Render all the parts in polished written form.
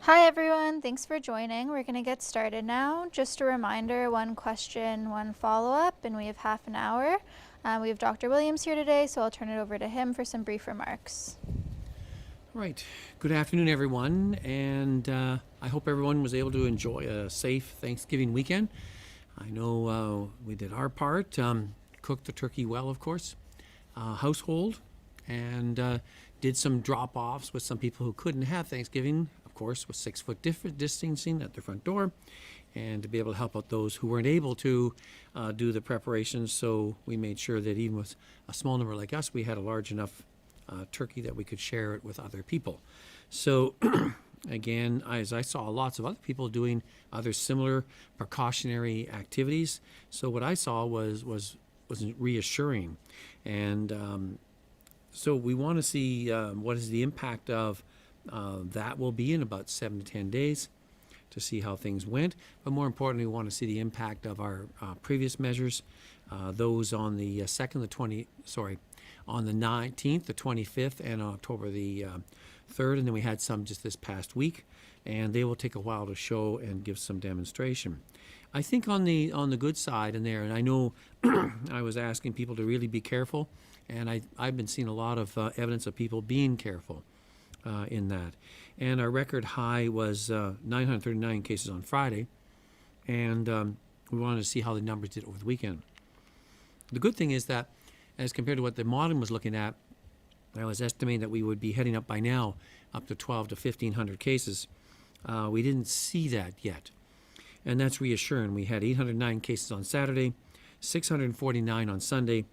Hi everyone, thanks for joining. We're going to get started now. Just a reminder, one question, one follow-up, and we have half an hour. We have Dr. Williams here today, so I'll turn it over to him for some brief remarks. Right. Good afternoon, everyone, and I hope everyone was able to enjoy a safe Thanksgiving weekend. I know we did our part, cooked the turkey well, of course, household, and did some drop-offs with some people who couldn't have Thanksgiving, of course, with 6-foot distancing at their front door, and to be able to help out those who weren't able to do the preparations. So we made sure that even with a small number like us, we had a large enough turkey that we could share it with other people. So again, as I saw lots of other people doing other similar precautionary activities, so what I saw was reassuring, and so we want to see what is the impact of that will be in about 7 to 10 days to see how things went. But more importantly, we want to see the impact of our previous measures, those on the 19th, the 25th, and October the 3rd, and then we had some just this past week, and they will take a while to show and give some demonstration. I think on the good side in there, and I know I was asking people to really be careful, and I've been seeing a lot of evidence of people being careful in that. And our record high was 939 cases on Friday, and we wanted to see how the numbers did over the weekend. The good thing is that as compared to what the modeling was looking at, I was estimating that we would be heading up by now up to 12 to 1,500 cases. We didn't see that yet, and that's reassuring. We had 809 cases on Saturday, 649 on Sunday,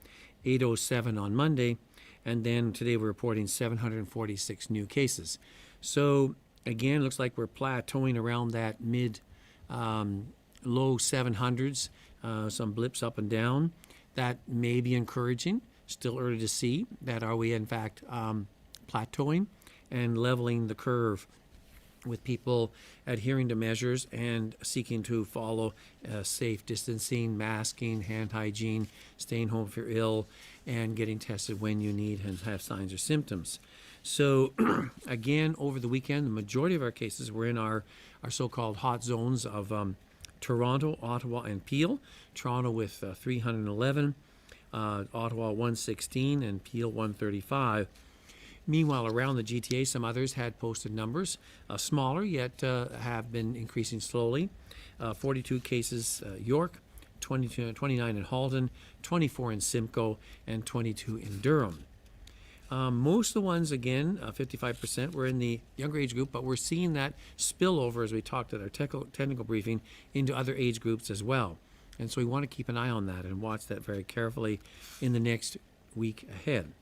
807 on Monday, and then today we're reporting 746 new cases. So again, looks like we're plateauing around that low 700s, some blips up and down. That may be encouraging. Still early to see that are we in fact plateauing and leveling the curve with people adhering to measures and seeking to follow safe distancing, masking, hand hygiene, staying home if you're ill, and getting tested when you need and have signs or symptoms. So again, over the weekend, the majority of our cases were in our so-called hot zones of Toronto, Ottawa, and Peel. Toronto with 311, Ottawa 116, and Peel 135. Meanwhile, around the GTA, some others had posted numbers, smaller, yet have been increasing slowly. 42 cases York, 29 in Halton, 24 in Simcoe, and 22 in Durham. Most of the ones, again, 55%, were in the younger age group, but we're seeing that spillover, as we talked at our technical briefing, into other age groups as well. And so we want to keep an eye on that and watch that very carefully in the next week ahead.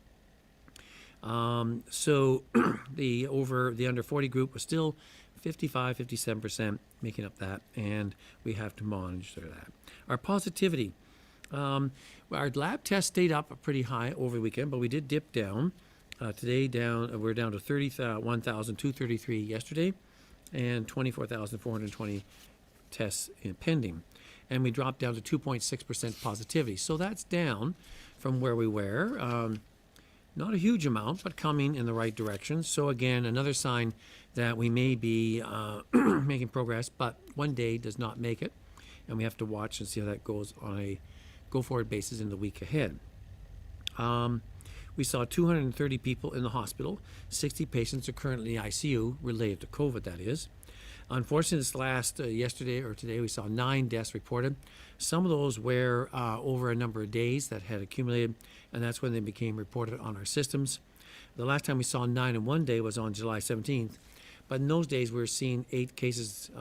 So the under 40 group was still 55, 57% making up that, and we have to monitor that. Our positivity. Our lab test stayed up pretty high over the weekend, but we did dip down. Today we're down to 31,233 yesterday, and 24,420 tests pending. And we dropped down to 2.6% positivity. So that's down from where we were. Not a huge amount, but coming in the right direction. So again, another sign that we may be making progress, but one day does not make it. And we have to watch and see how that goes on a go-forward basis in the week ahead. We saw 230 people in the hospital. 60 patients are currently in the ICU related to COVID, that is. Unfortunately, this last yesterday or today, we saw 9 deaths reported. Some of those were over a number of days that had accumulated, and that's when they became reported on our systems. The last time we saw 9 in one day was on July 17th, but in those days we were seeing 8 cases,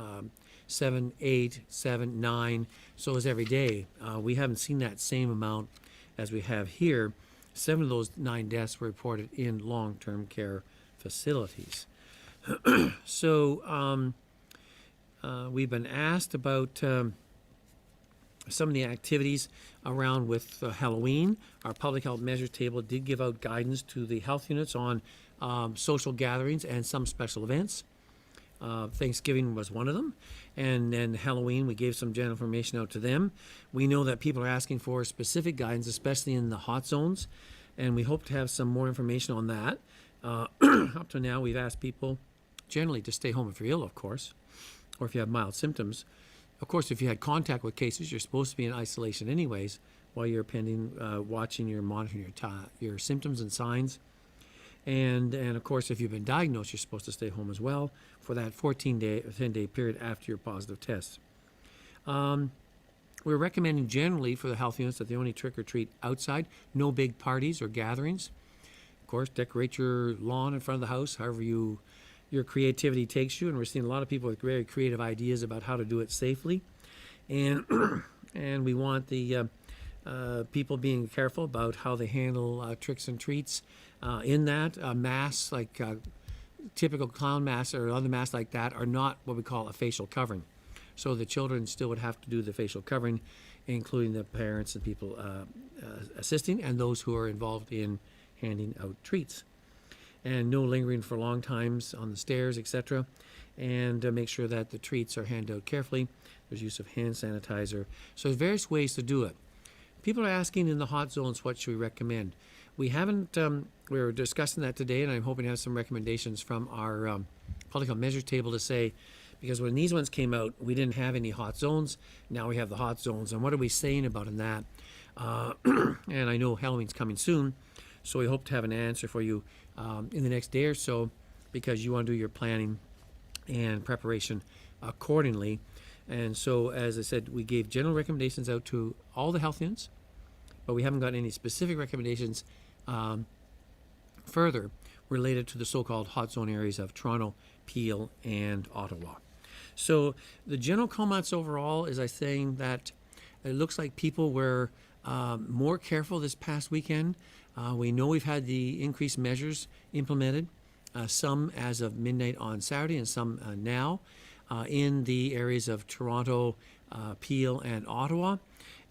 7, 8, 7, 9, so it was every day. We haven't seen that same amount as we have here. 7 of those 9 deaths were reported in long-term care facilities. So we've been asked about some of the activities around with Halloween. Our public health measures table did give out guidance to the health units on social gatherings and some special events. Thanksgiving was one of them, and then Halloween we gave some general information out to them. We know that people are asking for specific guidance, especially in the hot zones, and we hope to have some more information on that. Up to now, we've asked people generally to stay home if you're ill, of course, or if you have mild symptoms. Of course, if you had contact with cases, you're supposed to be in isolation anyways while you're watching, you're monitoring your symptoms and signs. And of course, if you've been diagnosed, you're supposed to stay home as well for that 14-day or 10-day period after your positive test. We're recommending generally for the health units that they only trick or treat outside, no big parties or gatherings. Of course, decorate your lawn in front of the house, however your creativity takes you. And we're seeing a lot of people with very creative ideas about how to do it safely. And and we want the people being careful about how they handle tricks and treats. In that, masks like typical clown masks or other masks like that are not what we call a facial covering. So the children still would have to do the facial covering, including the parents and people assisting and those who are involved in handing out treats. And no lingering for long times on the stairs, etc. And make sure that the treats are handed out carefully. There's use of hand sanitizer. So there's various ways to do it. People are asking in the hot zones, what should we recommend? We haven't, we were discussing that today, and I'm hoping to have some recommendations from our public health measures table to say, because when these ones came out, we didn't have any hot zones. Now we have the hot zones, and what are we saying about in that? And I know Halloween's coming soon, so we hope to have an answer for you in the next day or so, because you want to do your planning and preparation accordingly. And so, as I said, we gave general recommendations out to all the health units, but we haven't got any specific recommendations further related to the so-called hot zone areas of Toronto, Peel, and Ottawa. So the general comments overall is saying that it looks like people were more careful this past weekend. We know we've had the increased measures implemented, some as of midnight on Saturday and some now in the areas of Toronto, Peel, and Ottawa.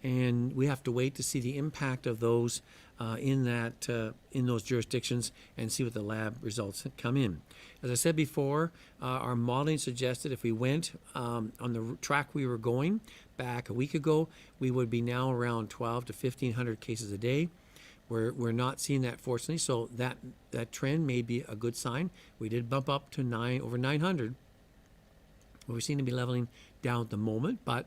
And we have to wait to see the impact of those in those jurisdictions and see what the lab results come in. As I said before, our modeling suggested if we went on the track we were going back a week ago, we would be now around 12 to 1,500 cases a day. We're not seeing that, fortunately, so that trend may be a good sign. We did bump up to over 900. We seem to be leveling down at the moment, but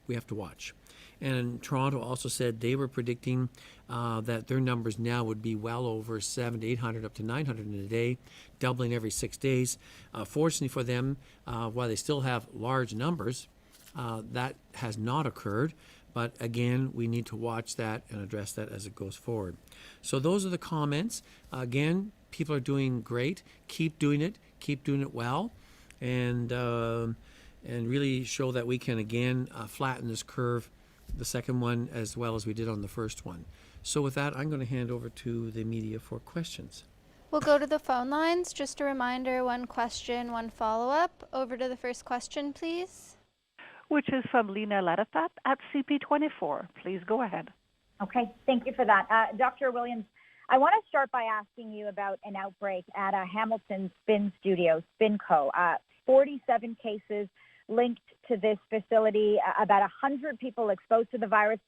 we have to watch. And Toronto also said they were predicting that their numbers now would be well over 700 to 800, up to 900 in a day, doubling every 6 days. Fortunately for them, while they still have large numbers, that has not occurred. But again, we need to watch that and address that as it goes forward. So those are the comments. Again, people are doing great. Keep doing it well, and really show that we can again flatten this curve, the second one as well as we did on the first one. So with that, I'm going to hand over to the media for questions. We'll go to the phone lines. Just a reminder, one question, one follow-up. Over to the first question, please. Which is from Lena Ladifat at CP24. Please go ahead. Okay, thank you for that. Dr. Williams, I want to start by asking you about an outbreak at a Hamilton Spin Studio, Spinco. 47 cases linked to this facility, about 100 people exposed to the virus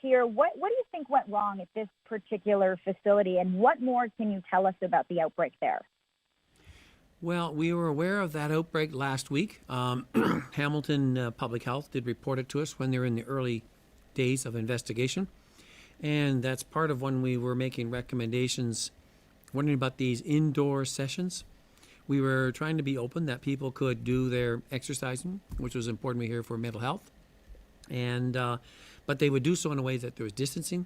here. What do you think went wrong at this particular facility, and what more can you tell us about the outbreak there? Well, we were aware of that outbreak last week. Hamilton Public Health did report it to us when they were in the early days of investigation. And that's part of when we were making recommendations, wondering about these indoor sessions. We were trying to be open that people could do their exercising, which was important here for mental health. And but they would do so in a way that there was distancing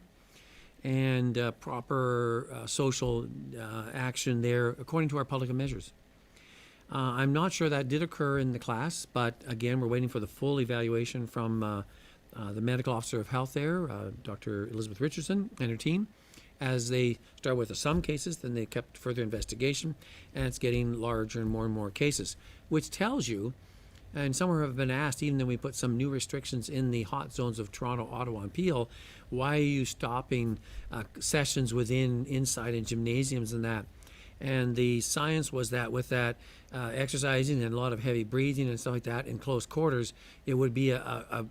and proper social action there according to our public measures. I'm not sure that did occur in the class, but again, we're waiting for the full evaluation from the medical officer of health there, Dr. Elizabeth Richardson and her team, as they start with some cases, then they kept further investigation, and it's getting larger and more cases, which tells you, and some have been asked, even though we put some new restrictions in the hot zones of Toronto, Ottawa, and Peel, why are you stopping sessions inside in gymnasiums and that? And the science was that with that exercising and a lot of heavy breathing and stuff like that in close quarters, it would be an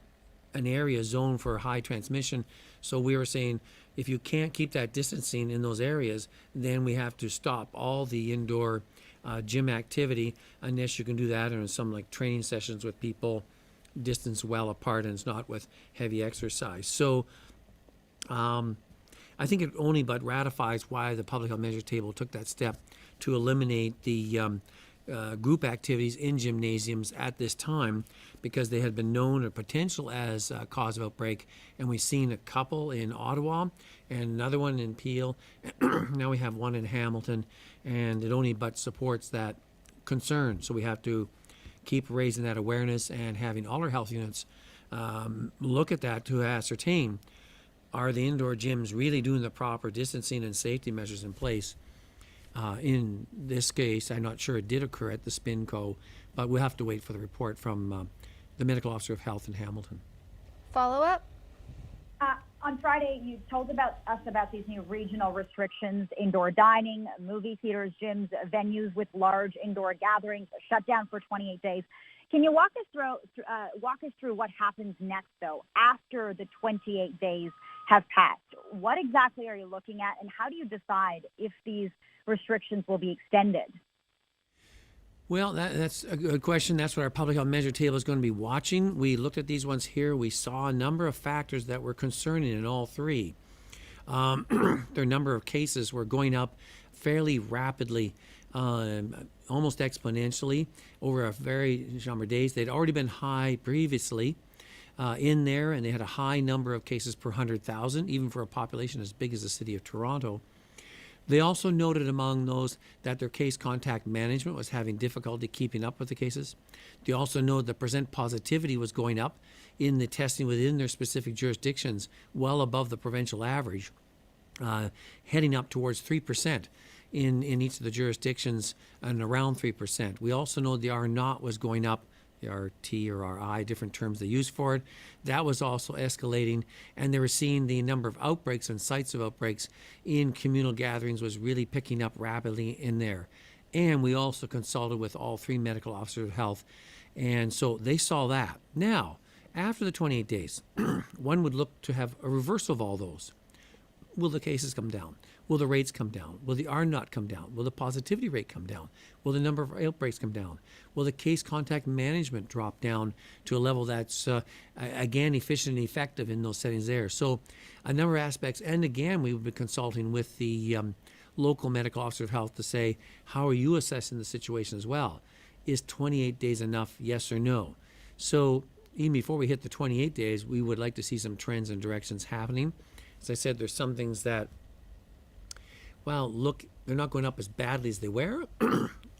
area zone for high transmission. So we were saying, if you can't keep that distancing in those areas, then we have to stop all the indoor gym activity unless you can do that in some like training sessions with people distance well apart and it's not with heavy exercise. So I think it only but ratifies why the public health measures table took that step to eliminate the group activities in gymnasiums at this time, because they had been known or potential as a cause of outbreak, and we've seen a couple in Ottawa and another one in Peel. Now we have one in Hamilton, and it only but supports that concern. So we have to keep raising that awareness and having all our health units look at that to ascertain, are the indoor gyms really doing the proper distancing and safety measures in place? In this case, I'm not sure it did occur at the SpinCo, but we'll have to wait for the report from the Medical Officer of Health in Hamilton. Follow up? On Friday, you told us about these new regional restrictions: indoor dining, movie theaters, gyms, venues with large indoor gatherings shut down for 28 days. Can you walk us through what happens next, though, after the 28 days have passed? What exactly are you looking at, and how do you decide if these restrictions will be extended? Well, that's a good question. That's what our public health measure table is going to be watching. We looked at these ones here. We saw a number of factors that were concerning in all three. Their number of cases were going up fairly rapidly, almost exponentially over a very number of days. They'd already been high previously in there, and they had a high number of cases per 100,000, even for a population as big as the city of Toronto. They also noted among those that their case contact management was having difficulty keeping up with the cases. They also noted that percent positivity was going up in the testing within their specific jurisdictions, well above the provincial average, heading up towards 3% in each of the jurisdictions and around 3%. We also know the R0 was going up, the RT or RI, different terms they use for it. That was also escalating, and they were seeing the number of outbreaks and sites of outbreaks in communal gatherings was really picking up rapidly in there. And we also consulted with all three medical officers of health, and so they saw that. Now, after the 28 days, one would look to have a reversal of all those. Will the cases come down? Will the rates come down? Will the R0 come down? Will the positivity rate come down? Will the number of outbreaks come down? Will the case contact management drop down to a level that's, again, efficient and effective in those settings there? So a number of aspects. And again, we would be consulting with the local medical officer of health to say, how are you assessing the situation as well? Is 28 days enough, yes or no? So even before we hit the 28 days, we would like to see some trends and directions happening. As I said, there's some things that, well, look, they're not going up as badly as they were.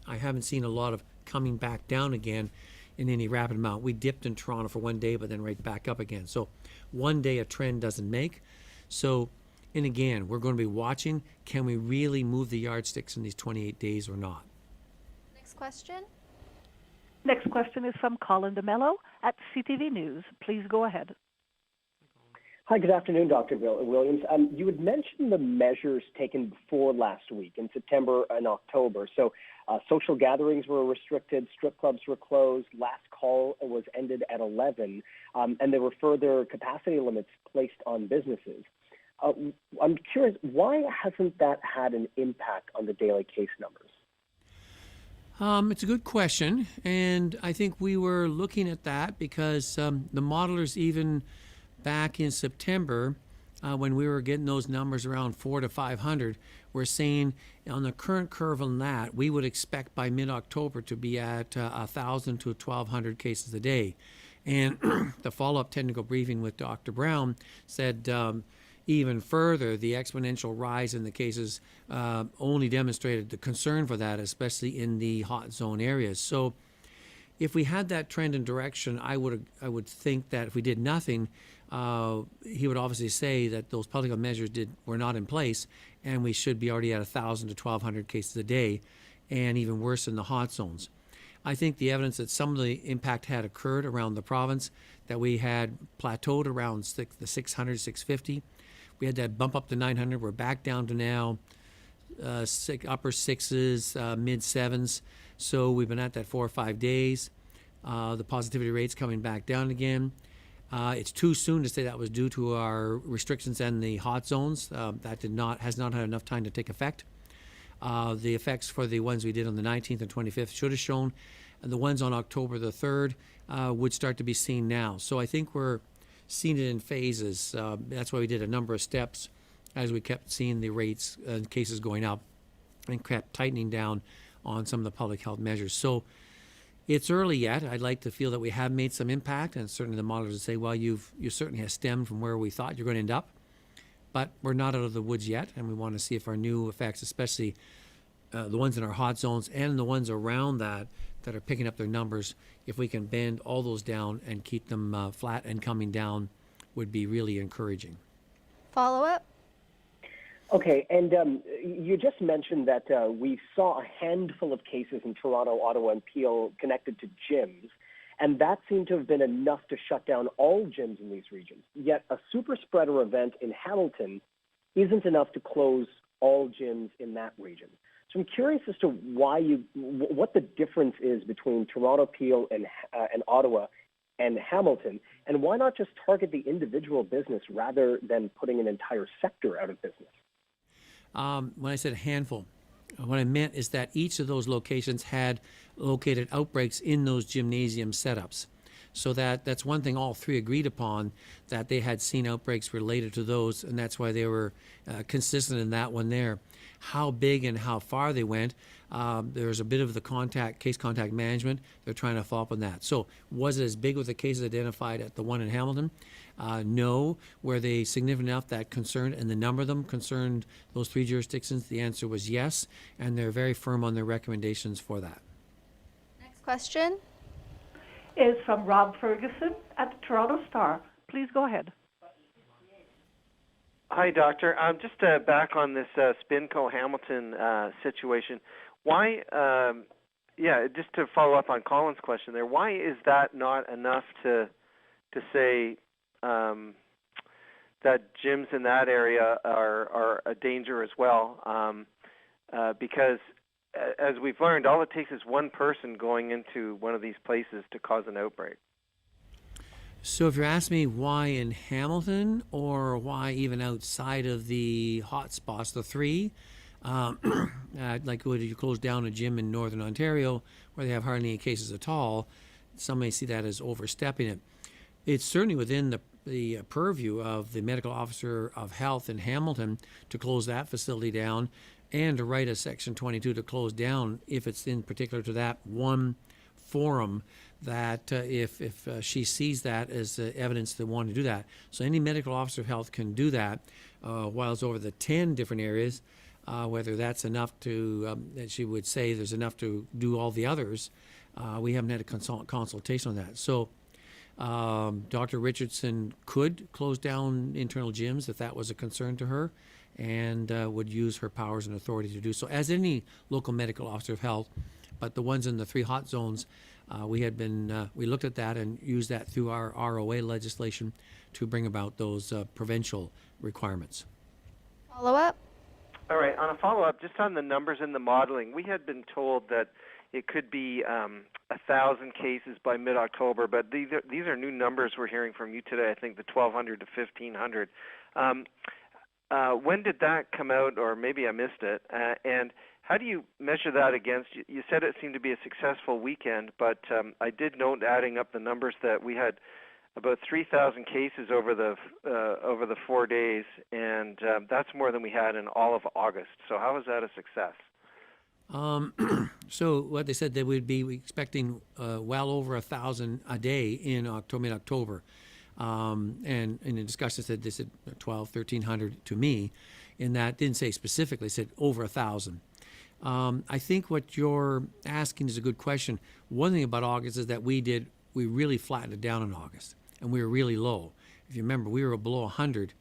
I haven't seen a lot of coming back down again in any rapid amount. We dipped in Toronto for one day, but then right back up again. So one day a trend doesn't make. So, and again, we're going to be watching, can we really move the yardsticks in these 28 days or not? Next question. Next question is from Colin DeMello at CTV News. Please go ahead. Hi, good afternoon, Dr. Williams. You had mentioned the measures taken before last week in September and October. So social gatherings were restricted, strip clubs were closed, last call was ended at 11, and there were further capacity limits placed on businesses. I'm curious, why hasn't that had an impact on the daily case numbers? It's a good question, and I think we were looking at that because the modelers even back in September, when we were getting those numbers around 400 to 500, we're saying on the current curve on that, we would expect by mid-October to be at 1,000 to 1,200 cases a day. And the follow-up technical briefing with Dr. Brown said even further, the exponential rise in the cases only demonstrated the concern for that, especially in the hot zone areas. So if we had that trend and direction, I would think that if we did nothing, he would obviously say that those public health measures were not in place, and we should be already at 1,000 to 1,200 cases a day, and even worse in the hot zones. I think the evidence that some of the impact had occurred around the province, that we had plateaued around the 600, 650. We had that bump up to 900. We're back down to now upper sixes, mid sevens. So we've been at that 4 or 5 days. The positivity rate's coming back down again. It's too soon to say that was due to our restrictions and the hot zones. That has not had enough time to take effect. The effects for the ones we did on the 19th and 25th should have shown. And the ones on October the 3rd would start to be seen now. So I think we're seeing it in phases. That's why we did a number of steps as we kept seeing the rates and cases going up and kept tightening down on some of the public health measures. So it's early yet. I'd like to feel that we have made some impact, and certainly the modelers would say, well, you certainly have stemmed from where we thought you're going to end up. But we're not out of the woods yet, and we want to see if our new effects, especially the ones in our hot zones and the ones around that are picking up their numbers, if we can bend all those down and keep them flat and coming down, would be really encouraging. Follow up? Okay, and you just mentioned that we saw a handful of cases in Toronto, Ottawa, and Peel connected to gyms, and that seemed to have been enough to shut down all gyms in these regions. Yet a super spreader event in Hamilton isn't enough to close all gyms in that region. So I'm curious as to what the difference is between Toronto, Peel, and Ottawa and Hamilton, and why not just target the individual business rather than putting an entire sector out of business? When I said handful, what I meant is that each of those locations had located outbreaks in those gymnasium setups. So that's one thing all three agreed upon, that they had seen outbreaks related to those, and that's why they were consistent in that one there. How big and how far they went, there's a bit of the case contact management. They're trying to follow up on that. So was it as big with the cases identified at the one in Hamilton? No. Were they significant enough that concerned, and the number of them concerned those three jurisdictions? The answer was yes, and they're very firm on their recommendations for that. Next question is from Rob Ferguson at the Toronto Star. Please go ahead. Hi, Doctor. Just back on this Spinco Hamilton situation. Why, just to follow up on Colin's question there, why is that not enough to say that gyms in that area are a danger as well? Because as we've learned, all it takes is one person going into one of these places to cause an outbreak. So if you're asking me why in Hamilton or why even outside of the hot spots, the three, like would you close down a gym in Northern Ontario where they have hardly any cases at all, some may see that as overstepping it. It's certainly within the purview of the medical officer of health in Hamilton to close that facility down and to write a Section 22 to close down if it's in particular to that one forum, that if she sees that as evidence to want to do that. So any medical officer of health can do that, while it's over the 10 different areas, whether that's enough to, that she would say there's enough to do all the others. We haven't had a consultation on that. So Dr. Richardson could close down internal gyms if that was a concern to her, and would use her powers and authority to do so, as any local medical officer of health. But the ones in the three hot zones, we looked at that and used that through our ROA legislation to bring about those provincial requirements. Follow up? All right, on a follow-up, just on the numbers in the modeling, we had been told that it could be 1,000 cases by mid-October, but these are new numbers we're hearing from you today, I think the 1,200 to 1,500. When did that come out, or maybe I missed it? And how do you measure that against? You said it seemed to be a successful weekend, but I did note, adding up the numbers, that we had about 3,000 cases over the 4 days, and that's more than we had in all of August. So how is that a success? So what they said, they would be expecting well over 1,000 a day in mid-October. And in the discussion said, they said 1,300 to me. In that, didn't say specifically, said over 1,000. I think what you're asking is a good question. One thing about August is that we really flattened it down in August, and we were really low. If you remember, we were below 100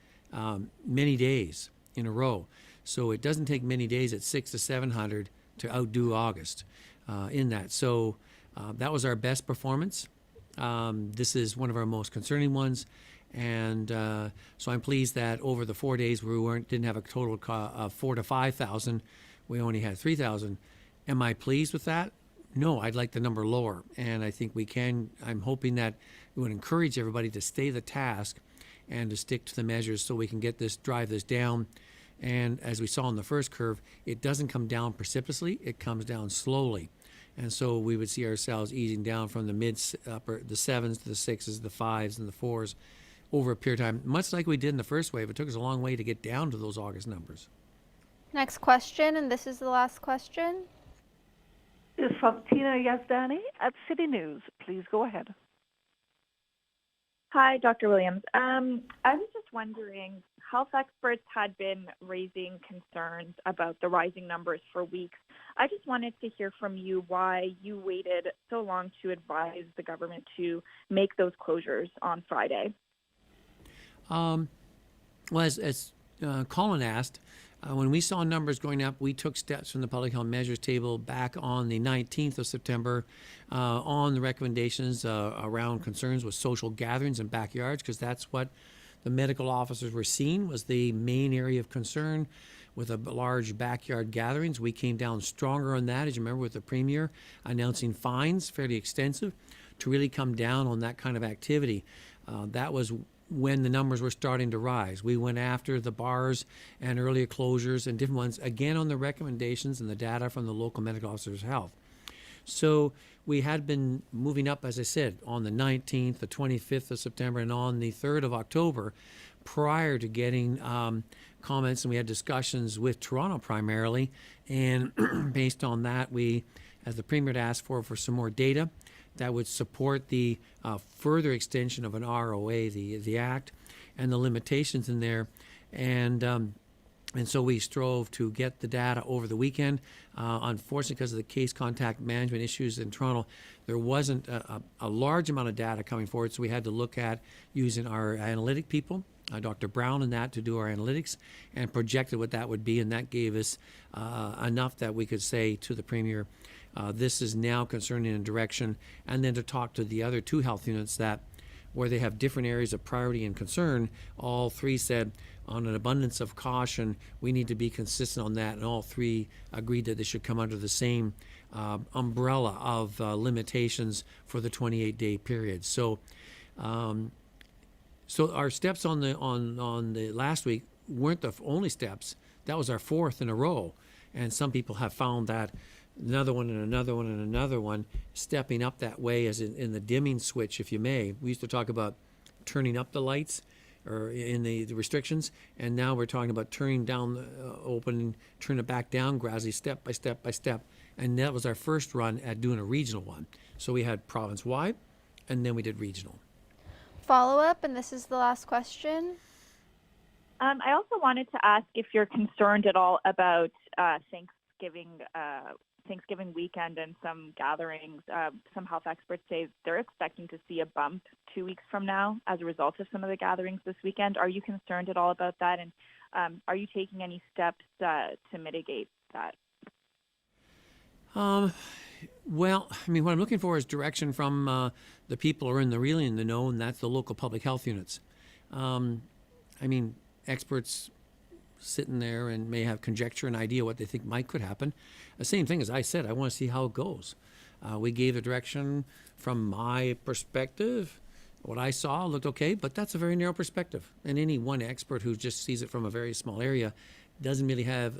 many days in a row. So it doesn't take many days at 600 to 700 to outdo August in that. So that was our best performance. This is one of our most concerning ones, and so I'm pleased that over the 4 days we didn't have a total of 4,000 to 5,000. We only had 3,000. Am I pleased with that? No, I'd like the number lower, and I think we can. I'm hoping that we would encourage everybody to stay the task and to stick to the measures so we can drive this down And as we saw in the first curve, it doesn't come down precipitously, it comes down slowly. And so we would see ourselves easing down from the the 7s to the 6s, the 5s, and the 4s over a period of time, much like we did in the first wave. It took us a long way to get down to those August numbers. Next question, and this is the last question. Is from Tina Yazdani at City News. Please go ahead. Hi, Dr. Williams. I was just wondering, health experts had been raising concerns about the rising numbers for weeks. I just wanted to hear from you why you waited so long to advise the government to make those closures on Friday. Well, as Colin asked, when we saw numbers going up, we took steps from the public health measures table back on the 19th of September on the recommendations around concerns with social gatherings and backyards, because that's what the medical officers were seeing was the main area of concern with a large backyard gatherings. We came down stronger on that, as you remember, with the Premier announcing fines, fairly extensive, to really come down on that kind of activity. That was when the numbers were starting to rise. We went after the bars and earlier closures and different ones, again on the recommendations and the data from the local medical officers of health. So we had been moving up, as I said, on the 19th, the 25th of September, and on the 3rd of October, prior to getting comments, and we had discussions with Toronto primarily, and based on that, we, as the Premier had asked for some more data that would support the further extension of an ROA, the Act, and the limitations in there. And so we strove to get the data over the weekend. Unfortunately, because of the case contact management issues in Toronto, there wasn't a large amount of data coming forward, so we had to look at using our analytic people, Dr. Brown and that, to do our analytics, and projected what that would be, and that gave us enough that we could say to the Premier, this is now concerning a direction, and then to talk to the other two health units that, where they have different areas of priority and concern, all three said, on an abundance of caution, we need to be consistent on that, and all three agreed that they should come under the same umbrella of limitations for the 28-day period. So, so our steps on the last week weren't the only steps. That was our fourth in a row, and some people have found that another one and another one and another one, stepping up that way as in the dimming switch, if you may. We used to talk about turning up the lights or in the restrictions, and now we're talking about turning down the opening, turn it back down gradually, step by step by step. And that was our first run at doing a regional one. So we had province-wide, and then we did regional. Follow-up, and this is the last question. I also wanted to ask if you're concerned at all about Thanksgiving weekend and some gatherings. Some health experts say they're expecting to see a bump 2 weeks from now as a result of some of the gatherings this weekend. Are you concerned at all about that? And are you taking any steps to mitigate that? Well, I mean, what I'm looking for is direction from the people who are really in the know, and that's the local public health units. I mean, experts sitting there and may have conjecture and idea what they think could happen. The same thing as I said, I want to see how it goes. We gave the direction from my perspective. What I saw looked okay, but that's a very narrow perspective. And any one expert who just sees it from a very small area doesn't really have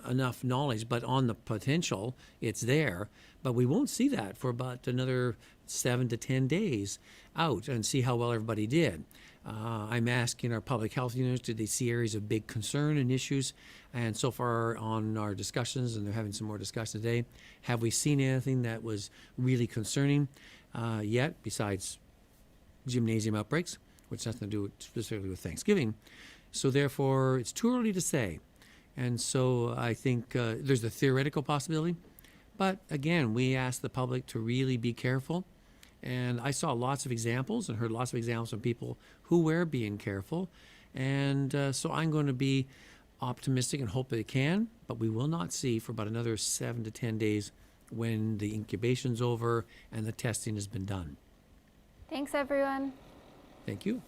enough knowledge. But on the potential, it's there. But we won't see that for about another 7 to 10 days out and see how well everybody did. I'm asking our public health units, did they see areas of big concern and issues? And so far on our discussions, and they're having some more discussion today, have we seen anything that was really concerning yet, besides gymnasium outbreaks, which has nothing to do specifically with Thanksgiving? So therefore, it's too early to say. And so I think there's the theoretical possibility. But again, we ask the public to really be careful. And I saw lots of examples and heard lots of examples from people who were being careful. And so I'm going to be optimistic and hope that it can, but we will not see for about another 7 to 10 days when the incubation's over and the testing has been done. Thanks, everyone. Thank you.